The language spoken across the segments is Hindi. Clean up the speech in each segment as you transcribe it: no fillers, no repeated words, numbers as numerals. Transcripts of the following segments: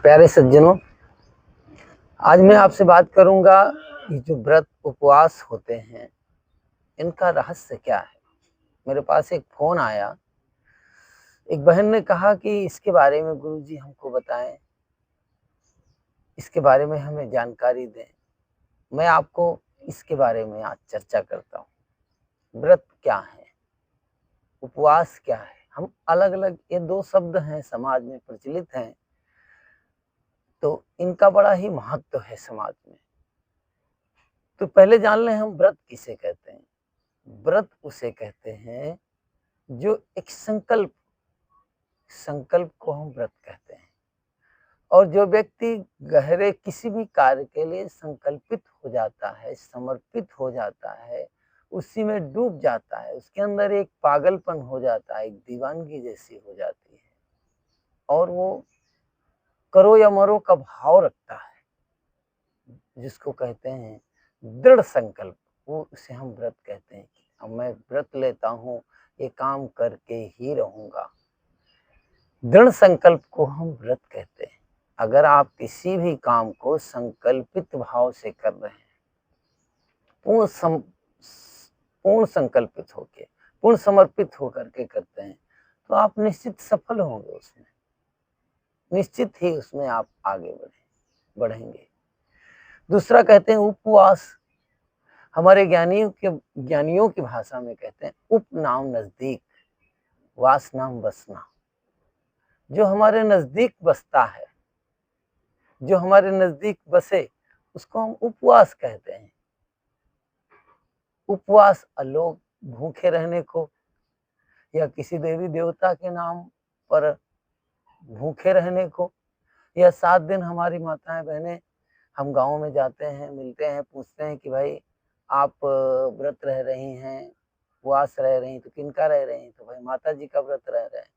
प्यारे सज्जनों, आज मैं आपसे बात करूंगा ये जो व्रत उपवास होते हैं, इनका रहस्य क्या है। मेरे पास एक फ़ोन आया, एक बहन ने कहा कि इसके बारे में गुरुजी हमको बताएँ, इसके बारे में हमें जानकारी दें। मैं आपको इसके बारे में आज चर्चा करता हूँ। व्रत क्या है? उपवास क्या है? हम अलग-अलग ये 2 शब्द हैं, समाज में प्रचलित हैं, तो इनका बड़ा ही महत्व है समाज में। तो पहले जान लें हम व्रत किसे कहते हैं। व्रत उसे कहते हैं जो एक संकल्प को हम व्रत कहते हैं। और जो व्यक्ति गहरे किसी भी कार्य के लिए संकल्पित हो जाता है, समर्पित हो जाता है, उसी में डूब जाता है, उसके अंदर एक पागलपन हो जाता है, एक दीवानगी जैसी हो जाती है और वो करो या मरो का भाव रखता है, जिसको कहते हैं दृढ़ संकल्प, वो उसे हम व्रत कहते हैं कि अब मैं व्रत लेता हूँ, ये काम करके ही रहूँगा। दृढ़ संकल्प को हम व्रत कहते हैं। अगर आप किसी भी काम को संकल्पित भाव से कर रहे हैं, पूर्ण संकल्पित होके, पूर्ण समर्पित होकर के करते हैं, तो आप निश्चित सफल होंगे उसमें। निश्चित ही उसमें आप आगे बढ़ेंगे। दूसरा कहते हैं उपवास। हमारे ज्ञानियों की भाषा में कहते हैं उप नाम नजदीक, वास नाम बसना। जो हमारे नजदीक बसता है, जो हमारे नजदीक बसे, उसको हम उपवास कहते हैं। उपवास लोग भूखे रहने को या किसी देवी देवता के नाम पर भूखे रहने को, या 7 दिन हमारी माताएं बहनें, हम गाँव में जाते हैं, मिलते हैं, पूछते हैं कि भाई आप व्रत रह रही हैं, उपवास रह रही हैं, तो किनका रह रही हैं? तो भाई माता जी का व्रत रह रहे हैं।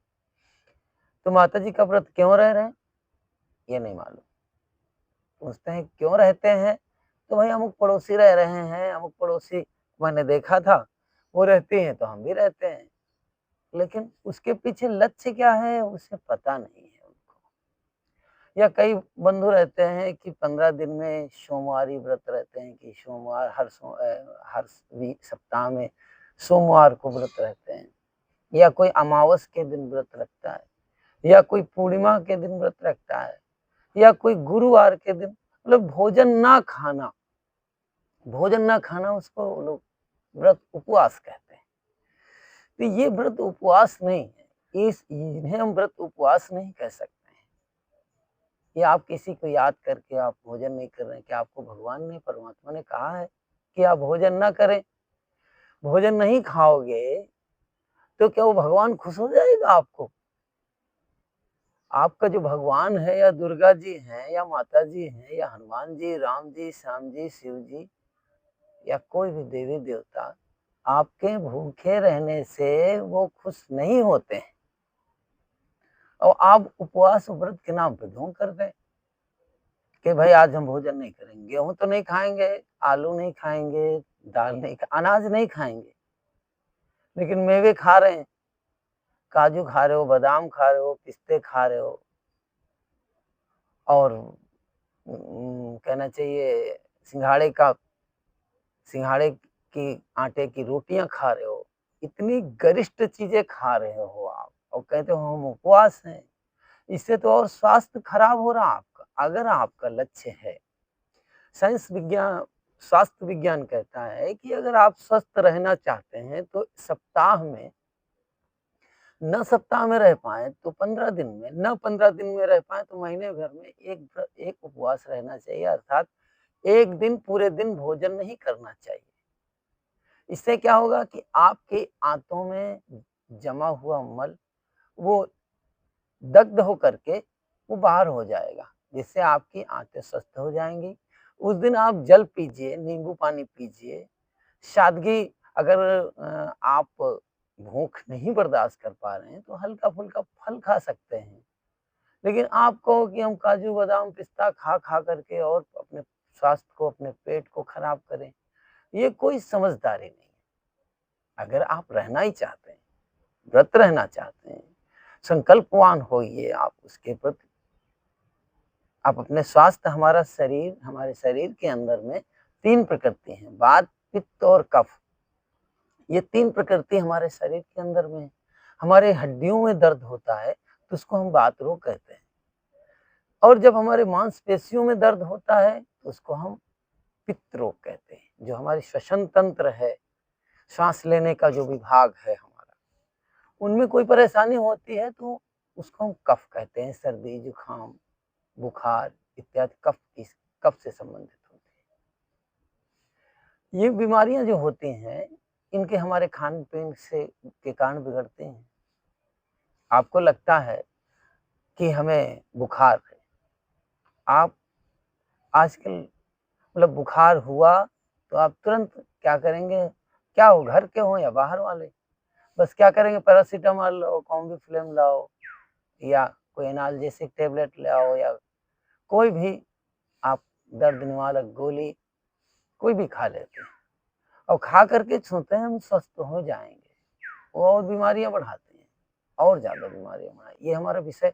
तो माता जी का व्रत क्यों रह रहे हैं? ये नहीं मालूम। पूछते हैं क्यों रहते हैं? तो भाई अमुक पड़ोसी रह रहे हैं, अमुक पड़ोसी मैंने देखा था, वो रहती हैं तो हम भी रहते हैं। लेकिन उसके पीछे लक्ष्य क्या है, उसे पता नहीं है उनको। या कई बंधु रहते हैं कि 15 दिन में सोमवारी व्रत रहते हैं कि सोमवार हर सप्ताह में सोमवार को व्रत रहते हैं, या कोई अमावस के दिन व्रत रखता है, या कोई पूर्णिमा के दिन व्रत रखता है, या कोई गुरुवार के दिन, मतलब भोजन ना खाना उसको लोग व्रत उपवास कहते हैं। तो ये व्रत उपवास नहीं है, इन्हें हम व्रत उपवास नहीं कह सकते हैं। ये आप किसी को याद करके आप भोजन नहीं कर रहे हैं, क्या आपको भगवान ने, परमात्मा ने कहा है कि आप भोजन ना करें? भोजन नहीं खाओगे तो क्या वो भगवान खुश हो जाएगा आपको? आपका जो भगवान है, या दुर्गा जी हैं, या माता जी हैं, या हनुमान जी, राम जी, श्याम जी, शिव जी, या कोई भी देवी देवता, आपके भूखे रहने से वो खुश नहीं होते हैं। और आप उपवास व्रत के नाम पे ढोंग कर दें कि भाई आज हम भोजन नहीं करेंगे, गेहूं तो नहीं खाएंगे, आलू नहीं खाएंगे, दाल नहीं अनाज नहीं खाएंगे, लेकिन मेवे खा रहे हैं, काजू खा रहे हो, बादाम खा रहे हो, पिस्ते खा रहे हो, और कहना चाहिए सिंघाड़े की आटे की रोटियां खा रहे हो, इतनी गरिष्ठ चीजें खा रहे हो आप, और कहते हो हम उपवास हैं। इससे तो और स्वास्थ्य खराब हो रहा आपका। अगर आपका लक्ष्य है, साइंस विज्ञान स्वास्थ्य विज्ञान कहता है कि अगर आप स्वस्थ रहना चाहते हैं तो सप्ताह में रह पाए तो 15 दिन में, न 15 दिन में रह पाए तो महीने भर में एक उपवास रहना चाहिए, अर्थात एक दिन पूरे दिन भोजन नहीं करना चाहिए। इससे क्या होगा कि आपके आंतों में जमा हुआ मल वो दग्ध होकर के वो बाहर हो जाएगा, जिससे आपकी आंतें स्वस्थ हो जाएंगी। उस दिन आप जल पीजिए, नींबू पानी पीजिए, सादगी। अगर आप भूख नहीं बर्दाश्त कर पा रहे हैं तो हल्का फुल्का फल खा सकते हैं। लेकिन आप कहो कि हम काजू बादाम पिस्ता खा खा करके और अपने स्वास्थ्य को, अपने पेट को खराब करें, ये कोई समझदारी नहीं है। अगर आप रहना ही चाहते हैं, व्रत रहना चाहते हैं, संकल्पवान होइए आप उसके प्रति, आप अपने स्वास्थ्य, हमारा शरीर, हमारे शरीर के अंदर में 3 प्रकृति हैं, वात, पित्त और कफ। ये 3 प्रकृति हमारे शरीर के अंदर में है। हमारे हड्डियों में दर्द होता है तो उसको हम वात रोग कहते हैं, और जब हमारे मांसपेशियों में दर्द होता है तो उसको हम पित्त रोग कहते हैं। जो हमारी श्वसन तंत्र है, सांस लेने का जो विभाग है हमारा, उनमें कोई परेशानी होती है तो उसको हम कफ कहते हैं। सर्दी, जुकाम, बुखार इत्यादि कफ से संबंधित होती है। ये बीमारियां जो होती हैं, इनके हमारे खान पीन से के कारण बिगड़ते हैं। आपको लगता है कि हमें बुखार है, आप आजकल मतलब बुखार हुआ तो आप तुरंत क्या करेंगे, क्या हो, घर के हो या बाहर वाले, बस क्या करेंगे, पैरासीटामोल लो, कॉम्बिफ्लेम लाओ, या कोई एनाल्जेसिक टेबलेट ले आओ, या कोई भी आप दर्द निवारक गोली कोई भी खा लेते हैं, और खा करके सोचते हैं हम स्वस्थ हो जाएंगे, वो और बीमारियां बढ़ाते हैं, और ज्यादा बीमारियां बढ़ाएं। ये हमारा विषय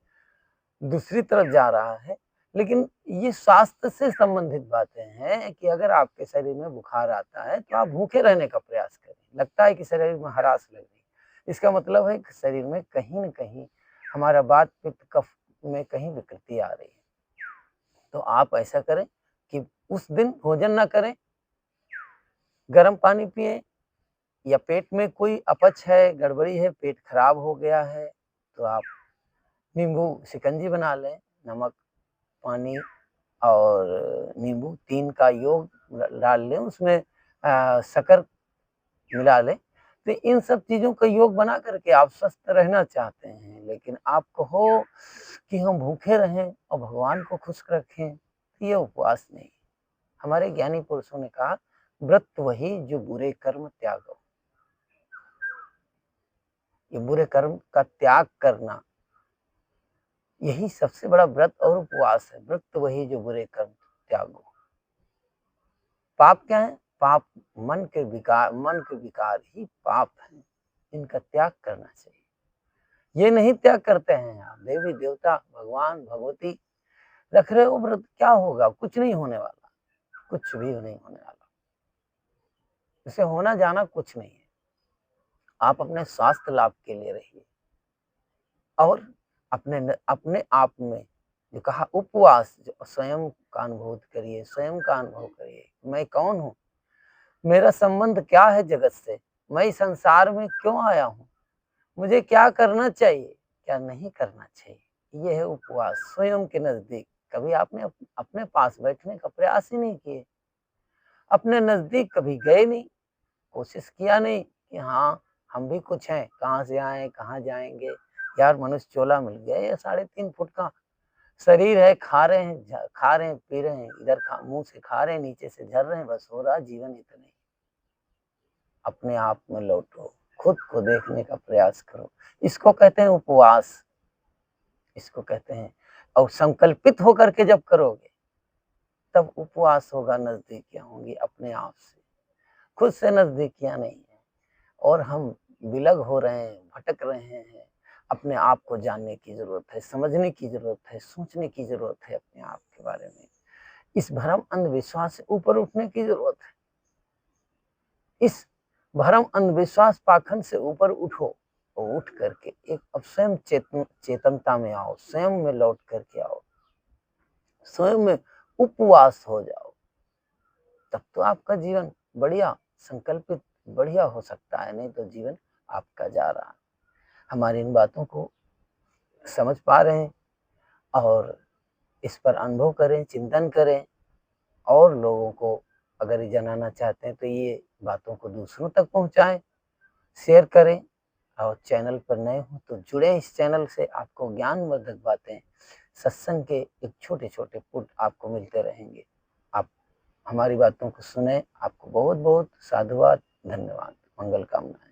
दूसरी तरफ जा रहा है, लेकिन ये स्वास्थ्य से संबंधित बातें हैं कि अगर आपके शरीर में बुखार आता है तो आप भूखे रहने का प्रयास करें। लगता है कि शरीर में हरास लग रही, इसका मतलब है कि शरीर में कहीं न कहीं हमारा वात, पित्त, कफ में कहीं विकृति आ रही है। तो आप ऐसा करें कि उस दिन भोजन ना करें, गर्म पानी पिएं, या पेट में कोई अपच है, गड़बड़ी है, पेट खराब हो गया है, तो आप नींबू शिकंजी बना लें, नमक, पानी और नींबू 3 का योग डाल लें, उसमें शक्कर मिला लें। तो इन सब चीज़ों का योग बना करके आप स्वस्थ रहना चाहते हैं, लेकिन आप कहो कि हम भूखे रहें और भगवान को खुश रखें, तो ये उपवास नहीं। हमारे ज्ञानी पुरुषों ने कहा, व्रत वही जो बुरे कर्म त्यागो। ये बुरे कर्म का त्याग करना, यही सबसे बड़ा व्रत और उपवास है। व्रत वही जो बुरे कर्म त्यागो। पाप क्या है? पाप मन के विकार ही पाप है, इनका त्याग करना चाहिए। ये नहीं त्याग करते हैं आप, देवी देवता, भगवान, भगवती रख रहे हो व्रत, क्या होगा? कुछ नहीं होने वाला, कुछ भी नहीं होने वाला, इसे होना जाना कुछ नहीं है। आप अपने स्वास्थ्य लाभ के लिए रहिए, और अपने आप में जो कहा उपवास, जो स्वयं का अनुभव करिए, स्वयं का अनुभव करिए, मैं कौन हूँ, मेरा संबंध क्या है जगत से, मैं इस संसार में क्यों आया हूँ, मुझे क्या करना चाहिए, क्या नहीं करना चाहिए। ये है उपवास, स्वयं के नजदीक। कभी आपने अपने पास बैठने का प्रयास ही नहीं किए, अपने नजदीक कभी गए नहीं, कोशिश किया नहीं कि हाँ हम भी कुछ हैं, कहाँ से आए, कहाँ जाएंगे। यार मनुष्य चोला मिल गया, ये 3.5 फुट का शरीर है, खा रहे हैं, पी रहे हैं, इधर मुंह से खा रहे हैं, नीचे से झर रहे हैं, बस हो रहा जीवन इतना ही। अपने आप में लौटो, खुद को देखने का प्रयास करो, इसको कहते हैं उपवास, इसको कहते हैं। और संकल्पित होकर के जब करोगे तब उपवास होगा, नजदीकियां होंगी अपने आप से, खुद से नजदीकियां नहीं है। और हम विलग हो रहे हैं, भटक रहे हैं। अपने आप को जानने की जरूरत है, समझने की जरूरत है, सोचने की जरूरत है अपने आप के बारे में। इस भ्रम अंधविश्वास से ऊपर उठने की जरूरत है। इस भ्रम अंधविश्वास पाखंड से ऊपर उठो, और उठ करके एक अब स्वयं चेतनता में आओ, स्वयं में लौट करके आओ, स्वयं में उपवास हो जाओ, तब तो आपका जीवन बढ़िया संकल्पित बढ़िया हो सकता है, नहीं तो जीवन आपका जा रहा है। हमारी इन बातों को समझ पा रहे हैं, और इस पर अनुभव करें, चिंतन करें, और लोगों को अगर ये जनाना चाहते हैं तो ये बातों को दूसरों तक पहुंचाएं, शेयर करें। और चैनल पर नए हो तो जुड़े इस चैनल से, आपको ज्ञानवर्धक बातें, सत्संग के एक छोटे छोटे पुट आपको मिलते रहेंगे। आप हमारी बातों को सुने। आपको बहुत बहुत साधुवाद, धन्यवाद, मंगल कामनाएं।